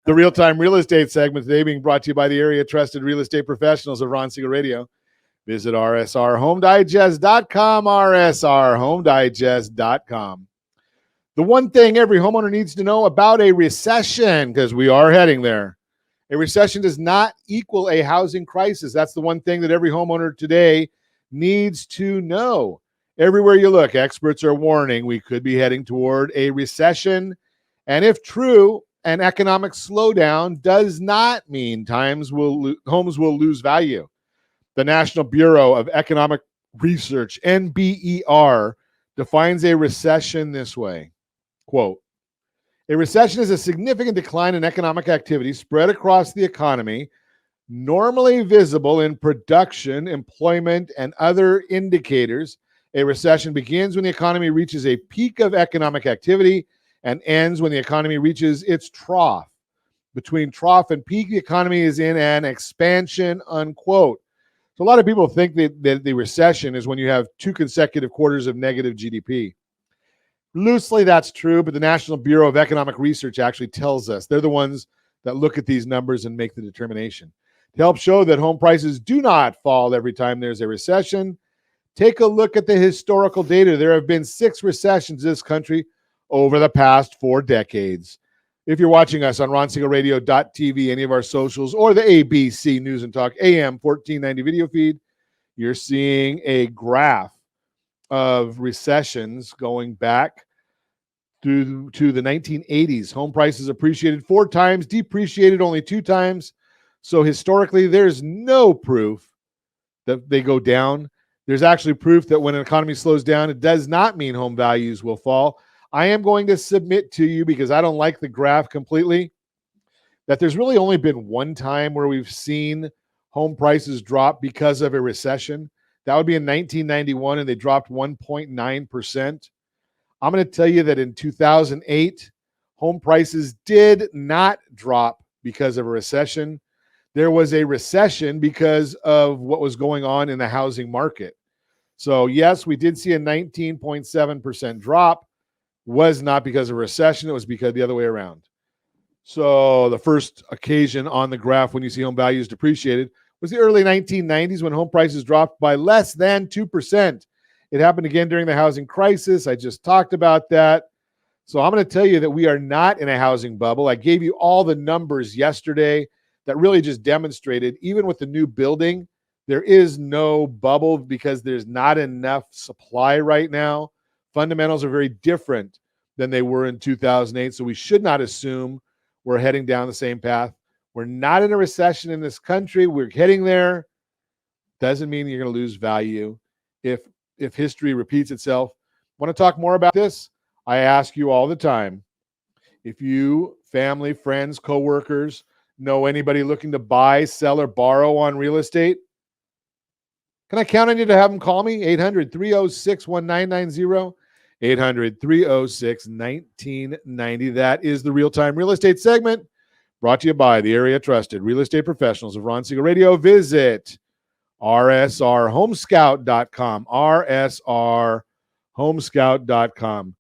The real-time real estate segment today being brought to you by the area trusted real estate professionals of Ron Siegel Radio. Visit rsrhomedigest.com, rsrhomedigest.com. The one thing every homeowner needs to know about a recession, because we are heading there. A recession does not equal a housing crisis. That's the one thing that every homeowner today needs to know. Everywhere you look, experts are warning we could be heading toward a recession. And if true, an economic slowdown does not mean homes will lose value. The National Bureau of Economic Research, NBER, defines a recession this way. Quote, a recession is a significant decline in economic activity spread across the economy, normally visible in production, employment, and other indicators. A recession begins when the economy reaches a peak of economic activity and ends when the economy reaches its trough. Between trough and peak, the economy is in an expansion, unquote. So a lot of people think that the recession is when you have 2 consecutive quarters of negative GDP. Loosely, that's true, but the National Bureau of Economic Research actually tells us. They're the ones that look at these numbers and make the determination. To help show that home prices do not fall every time there's a recession, take a look at the historical data. There have been 6 recessions in this country over the past 4 decades. If you're watching us on RonSiegelRadio.tv, any of our socials, or the ABC News and Talk AM 1490 video feed, you're seeing a graph of recessions going back to the 1980s. Home prices appreciated 4 times, depreciated only 2 times. So historically, there's no proof that they go down. There's actually proof that when an economy slows down, it does not mean home values will fall. I am going to submit to you, because I don't like the graph completely, that there's really only been one time where we've seen home prices drop because of a recession. That would be in 1991, and they dropped 1.9%. I'm going to tell you that in 2008, home prices did not drop because of a recession. There was a recession because of what was going on in the housing market. So yes, we did see a 19.7% drop. Was not because of a recession. It was because the other way around. So the first occasion on the graph when you see home values depreciated was the early 1990s, when home prices dropped by less than 2%. It happened again during the housing crisis. I just talked about that. So I'm going to tell you that we are not in a housing bubble. I gave you all the numbers yesterday that really just demonstrated, even with the new building, there is no bubble because there's not enough supply right now. Fundamentals are very different than they were in 2008, so we should not assume we're heading down the same path. We're not in a recession in this country. We're heading there. Doesn't mean you're going to lose value if history repeats itself. Want to talk more about this? I ask you all the time, if you, family, friends, coworkers, know anybody looking to buy, sell, or borrow on real estate, can I count on you to have them call me? 800-306-1990. 800-306-1990. That is the real-time real estate segment, brought to you by the area trusted real estate professionals of Ron Siegel Radio. Visit rsrhomescout.com, rsrhomescout.com.